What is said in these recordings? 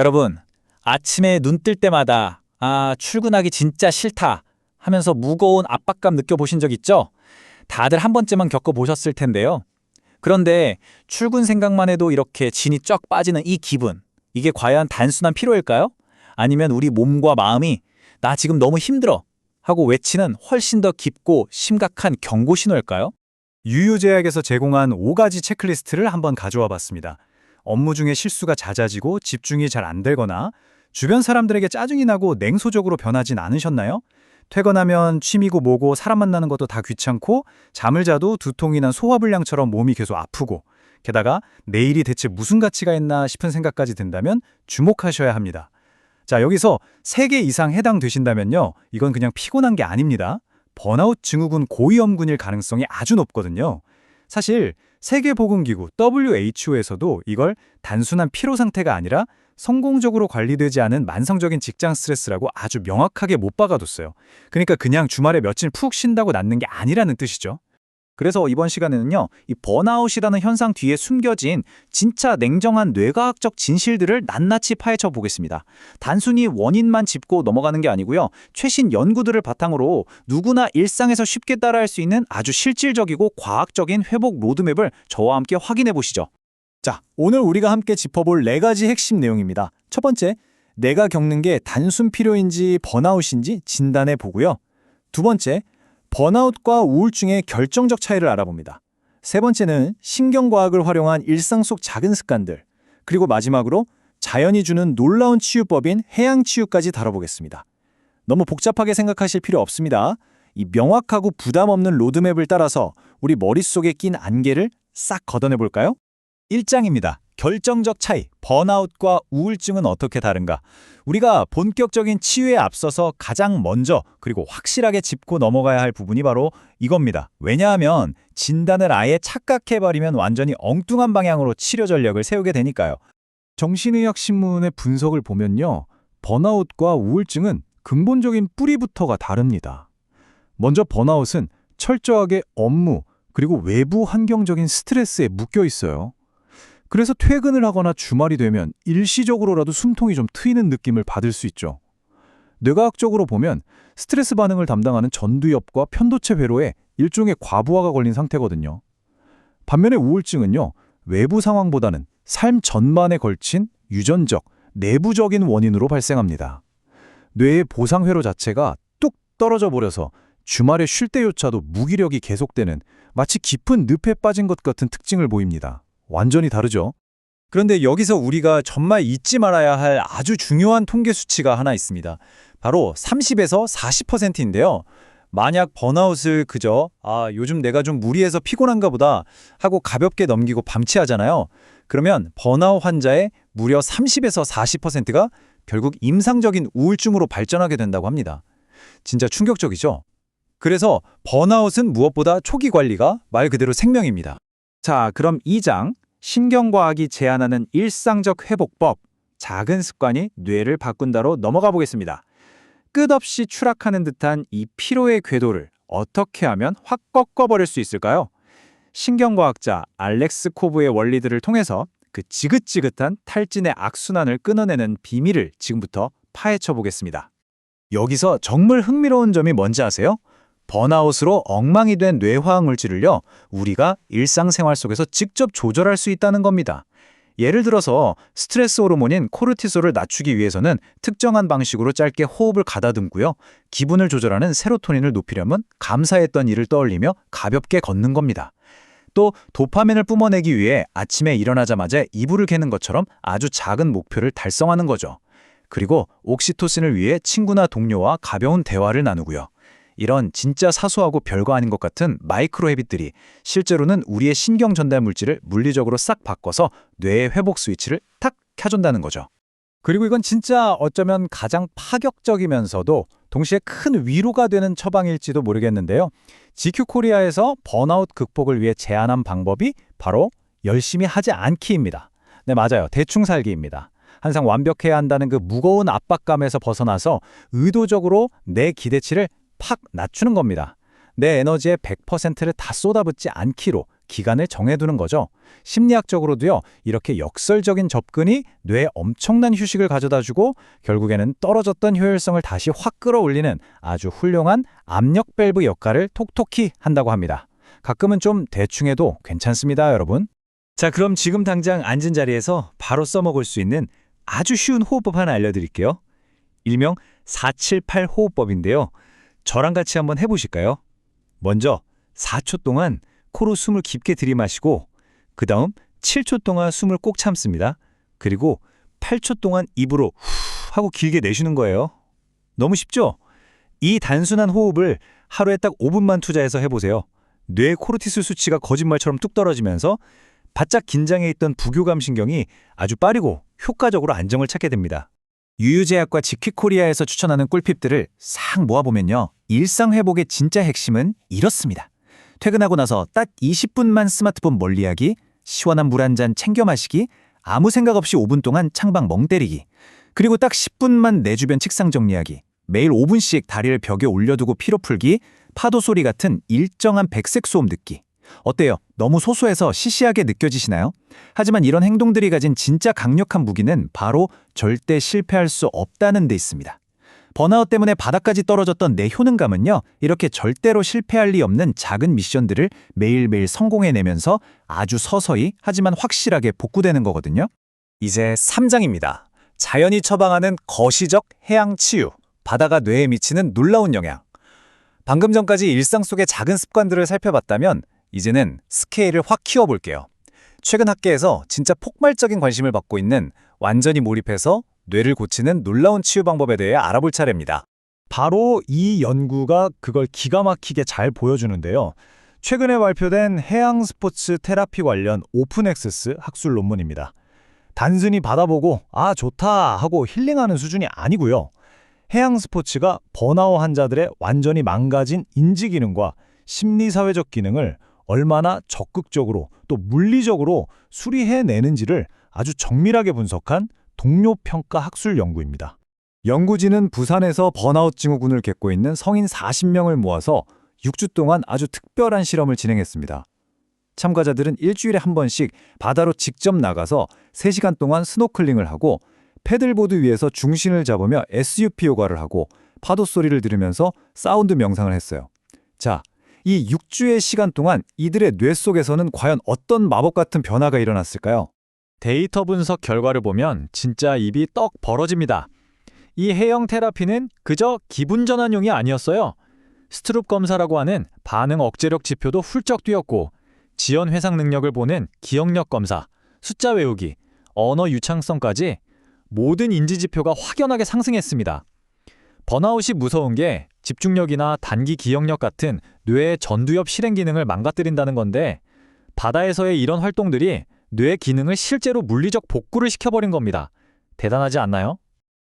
여러분, 아침에 눈 뜰 때마다 출근하기 진짜 싫다 하면서 무거운 압박감 느껴보신 적 있죠? 다들 한 번쯤은 겪어보셨을 텐데요. 그런데 출근 생각만 해도 이렇게 진이 쫙 빠지는 이 기분, 이게 과연 단순한 피로일까요? 아니면 우리 몸과 마음이 나 지금 너무 힘들어 하고 외치는 훨씬 더 깊고 심각한 경고 신호일까요? 유유제약에서 제공한 5가지 체크리스트를 한번 가져와 봤습니다. 업무 중에 실수가 잦아지고 집중이 잘 안 되거나 주변 사람들에게 짜증이 나고 냉소적으로 변하진 않으셨나요? 퇴근하면 취미고 뭐고 사람 만나는 것도 다 귀찮고 잠을 자도 두통이나 소화불량처럼 몸이 계속 아프고 게다가 내일이 대체 무슨 가치가 있나 싶은 생각까지 든다면 주목하셔야 합니다. 자, 여기서 3개 이상 해당되신다면요. 이건 그냥 피곤한 게 아닙니다. 번아웃 증후군 고위험군일 가능성이 아주 높거든요. 사실 세계보건기구 WHO에서도 이걸 단순한 피로 상태가 아니라 성공적으로 관리되지 않은 만성적인 직장 스트레스라고 아주 명확하게 못 박아뒀어요. 그러니까 그냥 주말에 며칠 푹 쉰다고 낫는 게 아니라는 뜻이죠. 그래서 이번 시간에는요, 이 번아웃이라는 현상 뒤에 숨겨진 진짜 냉정한 뇌과학적 진실들을 낱낱이 파헤쳐 보겠습니다. 단순히 원인만 짚고 넘어가는 게 아니고요, 최신 연구들을 바탕으로 누구나 일상에서 쉽게 따라할 수 있는 아주 실질적이고 과학적인 회복 로드맵을 저와 함께 확인해 보시죠. 자, 오늘 우리가 함께 짚어볼 4가지 핵심 내용입니다. 첫 번째, 내가 겪는 게 단순 피로인지 번아웃인지 진단해 보고요. 두 번째, 번아웃과 우울증의 결정적 차이를 알아봅니다. 세 번째는 신경과학을 활용한 일상 속 작은 습관들, 그리고 마지막으로 자연이 주는 놀라운 치유법인 해양치유까지 다뤄보겠습니다. 너무 복잡하게 생각하실 필요 없습니다. 이 명확하고 부담 없는 로드맵을 따라서 우리 머릿속에 낀 안개를 싹 걷어내볼까요? 1장입니다. 결정적 차이, 번아웃과 우울증은 어떻게 다른가? 우리가 본격적인 치유에 앞서서 가장 먼저 그리고 확실하게 짚고 넘어가야 할 부분이 바로 이겁니다. 왜냐하면 진단을 아예 착각해버리면 완전히 엉뚱한 방향으로 치료 전략을 세우게 되니까요. 정신의학 신문의 분석을 보면요. 번아웃과 우울증은 근본적인 뿌리부터가 다릅니다. 먼저 번아웃은 철저하게 업무 그리고 외부 환경적인 스트레스에 묶여 있어요. 그래서 퇴근을 하거나 주말이 되면 일시적으로라도 숨통이 좀 트이는 느낌을 받을 수 있죠. 뇌과학적으로 보면 스트레스 반응을 담당하는 전두엽과 편도체 회로에 일종의 과부하가 걸린 상태거든요. 반면에 우울증은요, 외부 상황보다는 삶 전반에 걸친 유전적, 내부적인 원인으로 발생합니다. 뇌의 보상 회로 자체가 뚝 떨어져 버려서 주말에 쉴 때조차도 무기력이 계속되는 마치 깊은 늪에 빠진 것 같은 특징을 보입니다. 완전히 다르죠? 그런데 여기서 우리가 정말 잊지 말아야 할 아주 중요한 통계 수치가 하나 있습니다. 바로 30에서 40%인데요. 만약 번아웃을 그저 요즘 내가 좀 무리해서 피곤한가 보다 하고 가볍게 넘기고 방치하잖아요. 그러면 번아웃 환자의 무려 30에서 40%가 결국 임상적인 우울증으로 발전하게 된다고 합니다. 진짜 충격적이죠? 그래서 번아웃은 무엇보다 초기 관리가 말 그대로 생명입니다. 자, 그럼 2장, 신경과학이 제안하는 일상적 회복법, 작은 습관이 뇌를 바꾼다로 넘어가 보겠습니다. 끝없이 추락하는 듯한 이 피로의 궤도를 어떻게 하면 확 꺾어버릴 수 있을까요? 신경과학자 알렉스 코브의 원리들을 통해서 그 지긋지긋한 탈진의 악순환을 끊어내는 비밀을 지금부터 파헤쳐 보겠습니다. 여기서 정말 흥미로운 점이 뭔지 아세요? 번아웃으로 엉망이 된 뇌화학 물질을요, 우리가 일상생활 속에서 직접 조절할 수 있다는 겁니다. 예를 들어서 스트레스 호르몬인 코르티솔을 낮추기 위해서는 특정한 방식으로 짧게 호흡을 가다듬고요. 기분을 조절하는 세로토닌을 높이려면 감사했던 일을 떠올리며 가볍게 걷는 겁니다. 또 도파민을 뿜어내기 위해 아침에 일어나자마자 이불을 개는 것처럼 아주 작은 목표를 달성하는 거죠. 그리고 옥시토신을 위해 친구나 동료와 가벼운 대화를 나누고요. 이런 진짜 사소하고 별거 아닌 것 같은 마이크로 헤빗들이 실제로는 우리의 신경 전달 물질을 물리적으로 싹 바꿔서 뇌의 회복 스위치를 탁 켜준다는 거죠. 그리고 이건 진짜 어쩌면 가장 파격적이면서도 동시에 큰 위로가 되는 처방일지도 모르겠는데요. GQ 코리아에서 번아웃 극복을 위해 제안한 방법이 바로 열심히 하지 않기입니다. 네, 맞아요. 대충 살기입니다. 항상 완벽해야 한다는 그 무거운 압박감에서 벗어나서 의도적으로 내 기대치를 팍 낮추는 겁니다. 내 에너지의 100%를 다 쏟아붓지 않기로 기간을 정해두는 거죠. 심리학적으로도요, 이렇게 역설적인 접근이 뇌에 엄청난 휴식을 가져다주고 결국에는 떨어졌던 효율성을 다시 확 끌어올리는 아주 훌륭한 압력 밸브 역할을 톡톡히 한다고 합니다. 가끔은 좀 대충 해도 괜찮습니다, 여러분. 자, 그럼 지금 당장 앉은 자리에서 바로 써먹을 수 있는 아주 쉬운 호흡법 하나 알려드릴게요. 일명 478 호흡법인데요. 저랑 같이 한번 해보실까요? 먼저 4초 동안 코로 숨을 깊게 들이마시고 그 다음 7초 동안 숨을 꼭 참습니다. 그리고 8초 동안 입으로 후 하고 길게 내쉬는 거예요. 너무 쉽죠? 이 단순한 호흡을 하루에 딱 5분만 투자해서 해보세요. 뇌 코르티솔 수치가 거짓말처럼 뚝 떨어지면서 바짝 긴장해 있던 부교감 신경이 아주 빠르고 효과적으로 안정을 찾게 됩니다. 유유제약과 지퀴코리아에서 추천하는 꿀팁들을 싹 모아보면요. 일상 회복의 진짜 핵심은 이렇습니다. 퇴근하고 나서 딱 20분만 스마트폰 멀리하기, 시원한 물 한 잔 챙겨 마시기, 아무 생각 없이 5분 동안 창밖 멍 때리기, 그리고 딱 10분만 내 주변 책상 정리하기, 매일 5분씩 다리를 벽에 올려두고 피로 풀기, 파도 소리 같은 일정한 백색 소음 듣기. 어때요? 너무 소소해서 시시하게 느껴지시나요? 하지만 이런 행동들이 가진 진짜 강력한 무기는 바로 절대 실패할 수 없다는 데 있습니다. 번아웃 때문에 바닥까지 떨어졌던 내 효능감은요, 이렇게 절대로 실패할 리 없는 작은 미션들을 매일매일 성공해내면서 아주 서서히 하지만 확실하게 복구되는 거거든요. 이제 3장입니다. 자연이 처방하는 거시적 해양 치유, 바다가 뇌에 미치는 놀라운 영향. 방금 전까지 일상 속의 작은 습관들을 살펴봤다면 이제는 스케일을 확 키워볼게요. 최근 학계에서 진짜 폭발적인 관심을 받고 있는 완전히 몰입해서 뇌를 고치는 놀라운 치유 방법에 대해 알아볼 차례입니다. 바로 이 연구가 그걸 기가 막히게 잘 보여주는데요. 최근에 발표된 해양 스포츠 테라피 관련 오픈 액세스 학술 논문입니다. 단순히 받아보고 아 좋다 하고 힐링하는 수준이 아니고요. 해양 스포츠가 번아웃 환자들의 완전히 망가진 인지 기능과 심리사회적 기능을 얼마나 적극적으로 또 물리적으로 수리해내는지를 아주 정밀하게 분석한 동료 평가 학술 연구입니다. 연구진은 부산에서 번아웃 증후군을 겪고 있는 성인 40명을 모아서 6주 동안 아주 특별한 실험을 진행했습니다. 참가자들은 일주일에 한 번씩 바다로 직접 나가서 3시간 동안 스노클링을 하고 패들보드 위에서 중심을 잡으며 SUP 요가를 하고 파도 소리를 들으면서 사운드 명상을 했어요. 자, 이 6주의 시간 동안 이들의 뇌 속에서는 과연 어떤 마법 같은 변화가 일어났을까요? 데이터 분석 결과를 보면 진짜 입이 떡 벌어집니다. 이 해영 테라피는 그저 기분 전환용이 아니었어요. 스트룹 검사라고 하는 반응 억제력 지표도 훌쩍 뛰었고 지연 회상 능력을 보는 기억력 검사, 숫자 외우기, 언어 유창성까지 모든 인지 지표가 확연하게 상승했습니다. 번아웃이 무서운 게 집중력이나 단기 기억력 같은 뇌의 전두엽 실행 기능을 망가뜨린다는 건데 바다에서의 이런 활동들이 뇌 기능을 실제로 물리적 복구를 시켜버린 겁니다. 대단하지 않나요?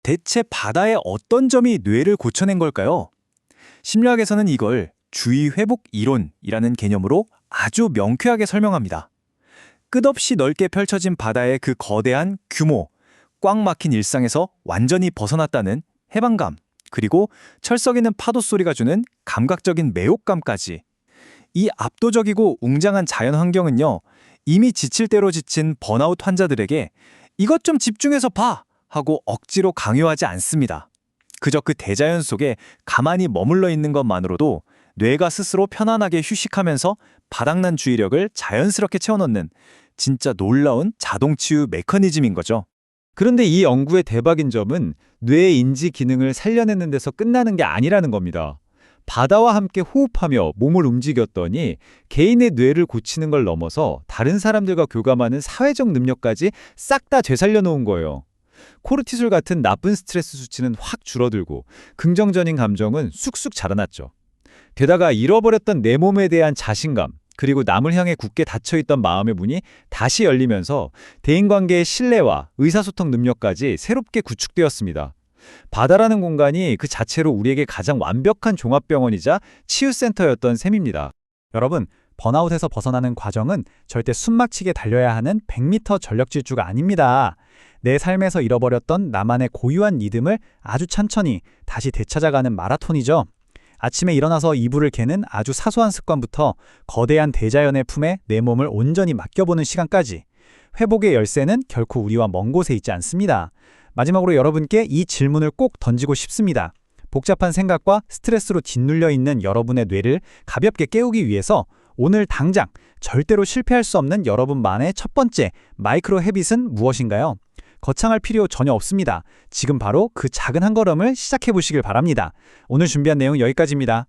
대체 바다의 어떤 점이 뇌를 고쳐낸 걸까요? 심리학에서는 이걸 주의 회복 이론이라는 개념으로 아주 명쾌하게 설명합니다. 끝없이 넓게 펼쳐진 바다의 그 거대한 규모, 꽉 막힌 일상에서 완전히 벗어났다는 해방감, 그리고 철썩이는 파도 소리가 주는 감각적인 매혹감까지. 이 압도적이고 웅장한 자연 환경은요, 이미 지칠 대로 지친 번아웃 환자들에게 이것 좀 집중해서 봐! 하고 억지로 강요하지 않습니다. 그저 그 대자연 속에 가만히 머물러 있는 것만으로도 뇌가 스스로 편안하게 휴식하면서 바닥난 주의력을 자연스럽게 채워넣는 진짜 놀라운 자동치유 메커니즘인 거죠. 그런데 이 연구의 대박인 점은 뇌의 인지 기능을 살려내는 데서 끝나는 게 아니라는 겁니다. 바다와 함께 호흡하며 몸을 움직였더니 개인의 뇌를 고치는 걸 넘어서 다른 사람들과 교감하는 사회적 능력까지 싹 다 되살려 놓은 거예요. 코르티솔 같은 나쁜 스트레스 수치는 확 줄어들고 긍정적인 감정은 쑥쑥 자라났죠. 게다가 잃어버렸던 내 몸에 대한 자신감, 그리고 남을 향해 굳게 닫혀있던 마음의 문이 다시 열리면서 대인관계의 신뢰와 의사소통 능력까지 새롭게 구축되었습니다. 바다라는 공간이 그 자체로 우리에게 가장 완벽한 종합병원이자 치유센터였던 셈입니다. 여러분, 번아웃에서 벗어나는 과정은 절대 숨막히게 달려야 하는 100m 전력 질주가 아닙니다. 내 삶에서 잃어버렸던 나만의 고유한 리듬을 아주 천천히 다시 되찾아가는 마라톤이죠. 아침에 일어나서 이불을 개는 아주 사소한 습관부터 거대한 대자연의 품에 내 몸을 온전히 맡겨보는 시간까지. 회복의 열쇠는 결코 우리와 먼 곳에 있지 않습니다. 마지막으로 여러분께 이 질문을 꼭 던지고 싶습니다. 복잡한 생각과 스트레스로 짓눌려 있는 여러분의 뇌를 가볍게 깨우기 위해서 오늘 당장 절대로 실패할 수 없는 여러분만의 첫 번째 마이크로 헤빗은 무엇인가요? 거창할 필요 전혀 없습니다. 지금 바로 그 작은 한 걸음을 시작해 보시길 바랍니다. 오늘 준비한 내용 여기까지입니다.